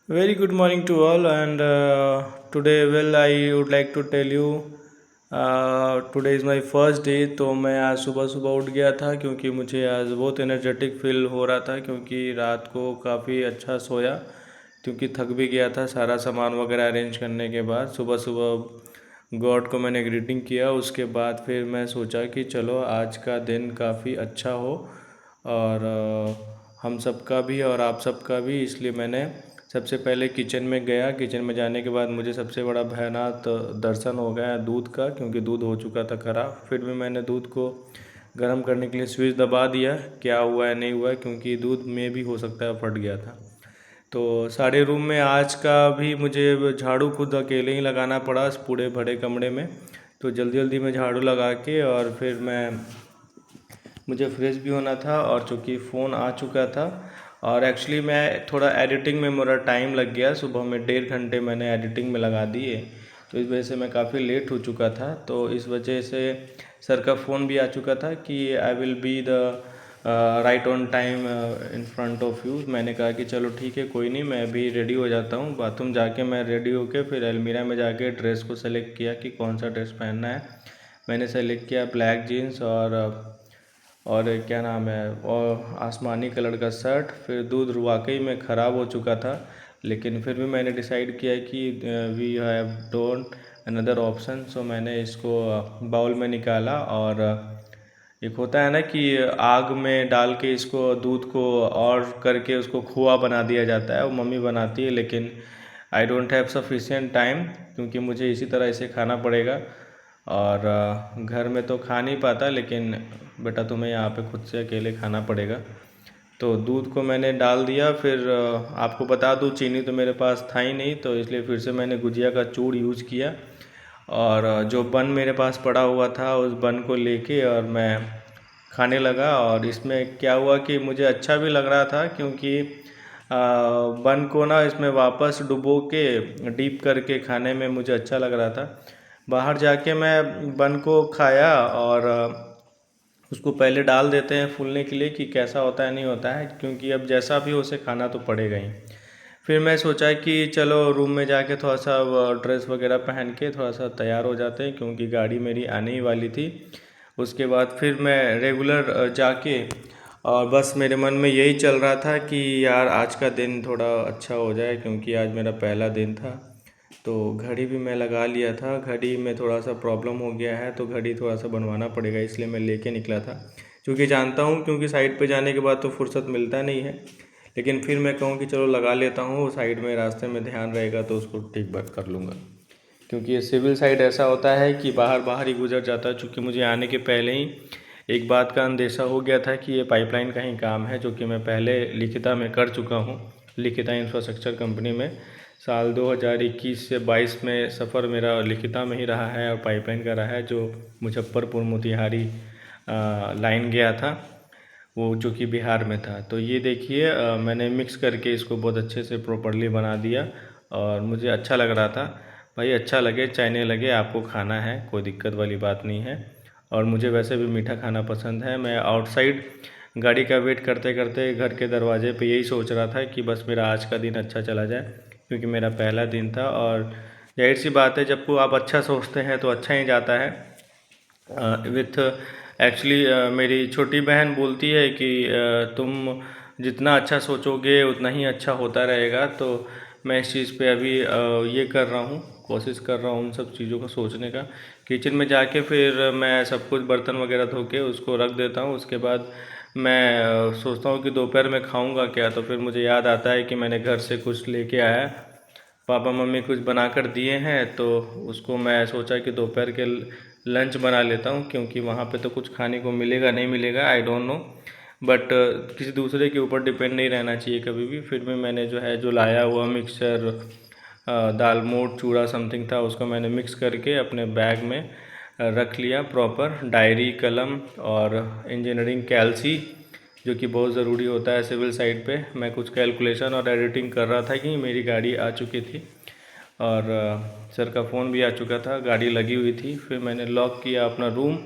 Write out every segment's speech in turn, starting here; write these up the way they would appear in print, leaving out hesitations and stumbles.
Very good morning to all, and today, I would like to tell you today is my first day। तो मैं आज सुबह सुबह उठ गया था क्योंकि मुझे आज बहुत एनर्जेटिक फील हो रहा था क्योंकि रात को काफ़ी अच्छा सोया, क्योंकि थक भी गया था सारा सामान वगैरह अरेंज करने के बाद। सुबह सुबह गॉड को मैंने ग्रीटिंग किया, उसके बाद फिर मैं सोचा कि चलो आज का दिन काफ़ी अच्छा हो और हम सबका भी और आप सबका भी, इसलिए मैंने सबसे पहले किचन में गया। किचन में जाने के बाद मुझे सबसे बड़ा भयानक दर्शन हो गया दूध का, क्योंकि दूध हो चुका था ख़राब। फिर भी मैंने दूध को गर्म करने के लिए स्विच दबा दिया, क्या हुआ है नहीं हुआ है, क्योंकि दूध में भी हो सकता है फट गया था। तो सारे रूम में आज का भी मुझे झाड़ू खुद अकेले ही लगाना पड़ा इस पूरे बड़े कमरे में। तो जल्दी जल्दी में झाड़ू लगा के और फिर मुझे फ्रेश भी होना था, और चूँकि फ़ोन आ चुका था और एक्चुअली मैं थोड़ा एडिटिंग में मेरा टाइम लग गया। सुबह में 1.5 घंटे मैंने एडिटिंग में लगा दिए, तो इस वजह से मैं काफ़ी लेट हो चुका था। तो इस वजह से सर का फ़ोन भी आ चुका था कि I will be the right on time in front of you. मैंने कहा कि चलो ठीक है, कोई नहीं, मैं अभी रेडी हो जाता हूँ। बाथरूम जाके मैं रेडी होके फिर अलमीरा में जाके ड्रेस को सेलेक्ट किया कि कौन सा ड्रेस पहनना है। मैंने सेलेक्ट किया ब्लैक जीन्स और क्या नाम है, और आसमानी कलर का शर्ट। फिर दूध वाकई में ख़राब हो चुका था, लेकिन फिर भी मैंने डिसाइड किया कि we have don't another option. So मैंने इसको बाउल में निकाला, और एक होता है ना कि आग में डाल के इसको दूध को और करके उसको खोआ बना दिया जाता है, वो मम्मी बनाती है, लेकिन I don't have sufficient time, क्योंकि मुझे इसी तरह इसे खाना पड़ेगा। और घर में तो खा नहीं पाता, लेकिन बेटा तुम्हें यहाँ पे खुद से अकेले खाना पड़ेगा। तो दूध को मैंने डाल दिया। फिर आपको बता दूँ, चीनी तो मेरे पास था ही नहीं, तो इसलिए फिर से मैंने गुजिया का चूड़ यूज़ किया, और जो बन मेरे पास पड़ा हुआ था उस बन को लेके और मैं खाने लगा। और इसमें क्या हुआ कि मुझे अच्छा भी लग रहा था, क्योंकि बन को ना इसमें वापस डुबो के डीप करके खाने में मुझे अच्छा लग रहा था। बाहर जाके मैं बन को खाया, और उसको पहले डाल देते हैं फूलने के लिए कि कैसा होता है नहीं होता है, क्योंकि अब जैसा भी हो उसे खाना तो पड़ेगा ही। फिर मैं सोचा कि चलो रूम में जाके थोड़ा सा ड्रेस वगैरह पहन के थोड़ा सा तैयार हो जाते हैं, क्योंकि गाड़ी मेरी आने ही वाली थी। उसके बाद फिर मैं रेगुलर जाके, और बस मेरे मन में यही चल रहा था कि यार आज का दिन थोड़ा अच्छा हो जाए, क्योंकि आज मेरा पहला दिन था। तो घड़ी भी मैं लगा लिया था, घड़ी में थोड़ा सा प्रॉब्लम हो गया है, तो घड़ी थोड़ा सा बनवाना पड़ेगा, इसलिए मैं लेके निकला था। क्योंकि जानता हूँ, क्योंकि साइड पे जाने के बाद तो फुर्सत मिलता नहीं है, लेकिन फिर मैं कहूँ कि चलो लगा लेता हूँ, साइड में रास्ते में ध्यान रहेगा तो उसको ठीक बात कर लूँगा। क्योंकि ये सिविल साइड ऐसा होता है कि बाहर बाहर ही गुजर जाता है। चूँकि मुझे आने के पहले ही एक बात का अंदेशा हो गया था कि ये पाइपलाइन का ही काम है, जो कि मैं पहले लिखिता में कर चुका हूँ, लिखिता इंफ्रास्ट्रक्चर कंपनी में। साल 2021 से 22 में सफ़र मेरा लिखिता में ही रहा है, और पाइपलाइन का रहा है जो मुजफ्फरपुर मोतिहारी लाइन गया था, वो जो कि बिहार में था। तो ये देखिए मैंने मिक्स करके इसको बहुत अच्छे से प्रॉपरली बना दिया, और मुझे अच्छा लग रहा था। भाई अच्छा लगे चाहे नहीं लगे, आपको खाना है, कोई दिक्कत वाली बात नहीं है। और मुझे वैसे भी मीठा खाना पसंद है। मैं आउटसाइड गाड़ी का वेट करते करते घर के दरवाजे पे यही सोच रहा था कि बस मेरा आज का दिन अच्छा चला जाए, क्योंकि मेरा पहला दिन था। और जाहिर सी बात है, जब को आप अच्छा सोचते हैं तो अच्छा ही जाता है। विथ एक्चुअली मेरी छोटी बहन बोलती है कि तुम जितना अच्छा सोचोगे उतना ही अच्छा होता रहेगा। तो मैं इस चीज़ पे अभी ये कर रहा हूँ, कोशिश कर रहा हूँ उन सब चीज़ों को सोचने का। किचन में जाके फिर मैं सब कुछ बर्तन वगैरह धो के उसको रख देता हूँ। उसके बाद मैं सोचता हूँ कि दोपहर में खाऊंगा क्या, तो फिर मुझे याद आता है कि मैंने घर से कुछ लेके आया, पापा मम्मी कुछ बना कर दिए हैं, तो उसको मैं सोचा कि दोपहर के लंच बना लेता हूँ, क्योंकि वहाँ पे तो कुछ खाने को मिलेगा नहीं मिलेगा आई डोंट नो, बट किसी दूसरे के ऊपर डिपेंड नहीं रहना चाहिए कभी भी। फिर भी मैंने जो है जो लाया हुआ मिक्सचर, दाल मोठ चूड़ा समथिंग था, उसको मैंने मिक्स करके अपने बैग में रख लिया प्रॉपर। डायरी कलम और इंजीनियरिंग कैलसी, जो कि बहुत ज़रूरी होता है सिविल साइड पे। मैं कुछ कैलकुलेशन और एडिटिंग कर रहा था कि मेरी गाड़ी आ चुकी थी, और सर का फ़ोन भी आ चुका था, गाड़ी लगी हुई थी। फिर मैंने लॉक किया अपना रूम,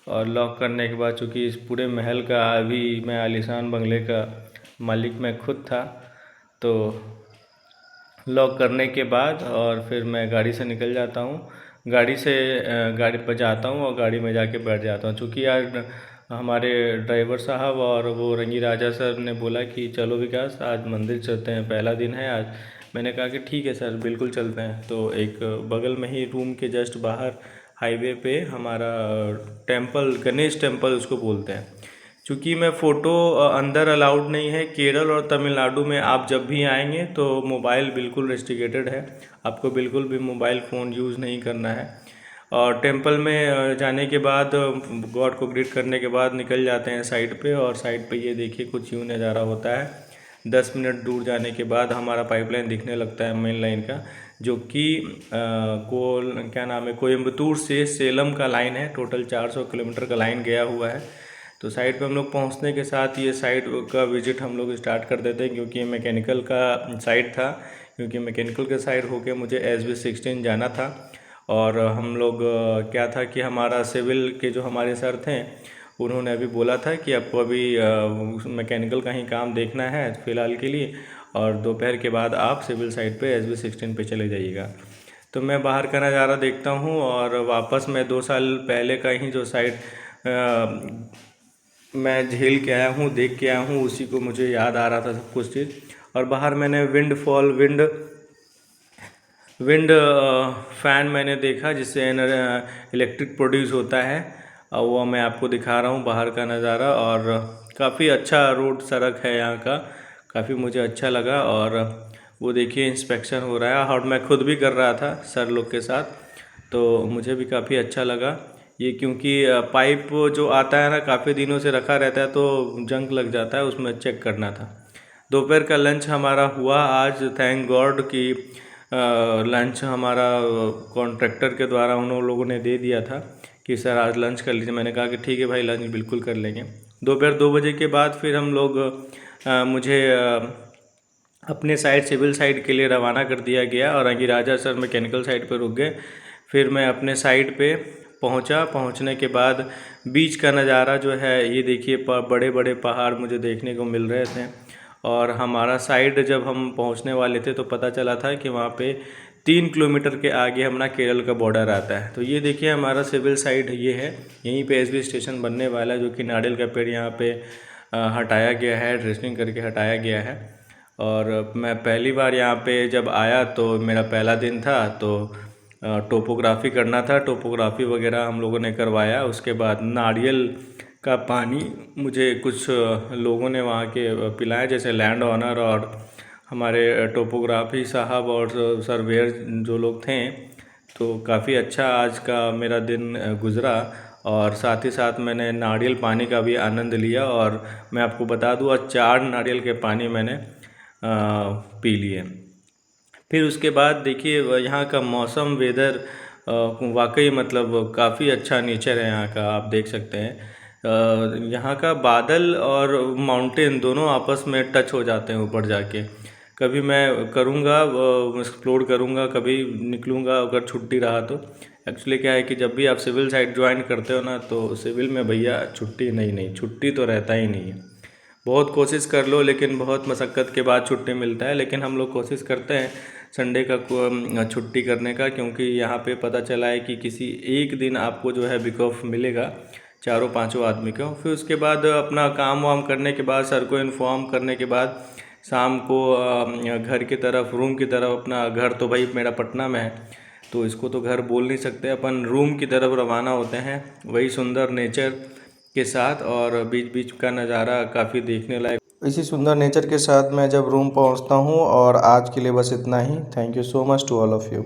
और लॉक करने के बाद चूँकि इस पूरे महल का अभी मैं आलीशान बंगले का मालिक मैं खुद था, तो लॉक करने के बाद और फिर मैं गाड़ी से निकल जाता हूँ। गाड़ी पर जाता हूँ और गाड़ी में जाके बैठ जाता हूँ। चूँकि आज हमारे ड्राइवर साहब और वो रंगी राजा सर ने बोला कि चलो विकास आज मंदिर चलते हैं, पहला दिन है आज। मैंने कहा कि ठीक है सर, बिल्कुल चलते हैं। तो एक बगल में ही रूम के जस्ट बाहर हाईवे पे हमारा टेम्पल, गणेश टेम्पल उसको बोलते हैं। चूँकि मैं फ़ोटो अंदर अलाउड नहीं है। केरल और तमिलनाडु में आप जब भी आएंगे तो मोबाइल बिल्कुल रेस्ट्रिकेटेड है, आपको बिल्कुल भी मोबाइल फ़ोन यूज़ नहीं करना है। और टेंपल में जाने के बाद गॉड को ग्रीट करने के बाद निकल जाते हैं साइड पे, और साइड पे ये देखिए कुछ यूँ नज़ारा होता है। 10 मिनट दूर जाने के बाद हमारा पाइपलाइन दिखने लगता है मेन लाइन का, जो कि क्या नाम है, कोयम्बतूर से सेलम का लाइन है। टोटल 400 किलोमीटर का लाइन गया हुआ है। तो साइड पे हम लोग पहुंचने के साथ ये साइड का विज़िट हम लोग स्टार्ट कर देते हैं, क्योंकि मैकेनिकल का साइड था। क्योंकि मैकेनिकल के साइड होके मुझे SB16 जाना था। और हम लोग क्या था कि हमारा सिविल के जो हमारे सर थे, उन्होंने अभी बोला था कि आपको अभी मैकेनिकल का ही काम देखना है फ़िलहाल के लिए, और दोपहर के बाद आप सिविल साइड पे SB16 पे चले जाइएगा। तो मैं बाहर का नज़ारा देखता हूँ, और वापस मैं 2 साल पहले का ही जो साइड मैं झेल के आया हूँ, देख के आया हूँ, उसी को मुझे याद आ रहा था सब कुछ चीज़। और बाहर मैंने विंड फ़ैन मैंने देखा, जिससे इलेक्ट्रिक प्रोड्यूस होता है। और वो मैं आपको दिखा रहा हूँ बाहर का नज़ारा। और काफ़ी अच्छा रोड सड़क है यहाँ का, काफ़ी मुझे अच्छा लगा। और वो देखिए इंस्पेक्शन हो रहा है, और मैं खुद भी कर रहा था सर लोग के साथ, तो मुझे भी काफ़ी अच्छा लगा ये। क्योंकि पाइप जो आता है ना, काफ़ी दिनों से रखा रहता है तो जंग लग जाता है, उसमें चेक करना था। दोपहर का लंच हमारा हुआ आज, थैंक गॉड कि लंच हमारा कॉन्ट्रैक्टर के द्वारा उन लोगों ने दे दिया था कि सर आज लंच कर लीजिए। मैंने कहा कि ठीक है भाई, लंच बिल्कुल कर लेंगे। दोपहर 2 बजे के बाद फिर हम लोग मुझे अपने साइड सिविल साइड के लिए रवाना कर दिया गया, और राजा सर मैकेनिकल साइड पर रुक गए। फिर मैं अपने साइड पे पहुंचने के बाद बीच का नज़ारा जो है ये देखिए, बड़े बड़े पहाड़ मुझे देखने को मिल रहे थे। और हमारा साइड जब हम पहुंचने वाले थे तो पता चला था कि वहाँ पे 3 किलोमीटर के आगे हमारा केरल का बॉर्डर आता है। तो ये देखिए हमारा सिविल साइड ये है, यहीं पे SB स्टेशन बनने वाला है, जो कि नारियल का पेड़ यहाँ पे हटाया गया है, ड्रेसिंग करके हटाया गया है। और मैं पहली बार यहाँ पे जब आया तो मेरा पहला दिन था, तो टोपोग्राफ़ी करना था। टोपोग्राफ़ी वगैरह हम लोगों ने करवाया। उसके बाद नारियल का पानी मुझे कुछ लोगों ने वहाँ के पिलाया, जैसे लैंड ऑनर और हमारे टोपोग्राफ़ी साहब और सर्वेयर जो लोग थे। तो काफ़ी अच्छा आज का मेरा दिन गुज़रा, और साथ ही साथ मैंने नारियल पानी का भी आनंद लिया। और मैं आपको बता दूँ, आज 4 नारियल के पानी मैंने पी लिए। फिर उसके बाद देखिए यहाँ का मौसम, वेदर वाकई मतलब काफ़ी अच्छा नेचर है यहाँ का, आप देख सकते हैं। यहाँ का बादल और माउंटेन दोनों आपस में टच हो जाते हैं ऊपर जाके। कभी मैं करूँगा एक्सप्लोर करूँगा, कभी निकलूँगा अगर छुट्टी रहा तो। एक्चुअली क्या है कि जब भी आप सिविल साइड ज्वाइन करते हो ना, तो सिविल में भैया छुट्टी नहीं, छुट्टी तो रहता ही नहीं है। बहुत कोशिश कर लो, लेकिन बहुत मशक्क़त के बाद छुट्टी मिलता है। लेकिन हम लोग कोशिश करते हैं संडे का छुट्टी करने का, क्योंकि यहाँ पे पता चला है कि किसी एक दिन आपको जो है वीक ऑफ मिलेगा, चारों पांचों आदमी को। फिर उसके बाद अपना काम वाम करने के बाद, सर को इन्फॉर्म करने के बाद, शाम को घर की तरफ, रूम की तरफ, अपना घर तो भाई मेरा पटना में है तो इसको तो घर बोल नहीं सकते, अपन रूम की तरफ रवाना होते हैं, वही सुंदर नेचर के साथ। और बीच बीच का नज़ारा काफ़ी देखने लायक। इसी सुंदर नेचर के साथ मैं जब रूम पहुंचता हूं। और आज के लिए बस इतना ही। Thank you so much to all of you.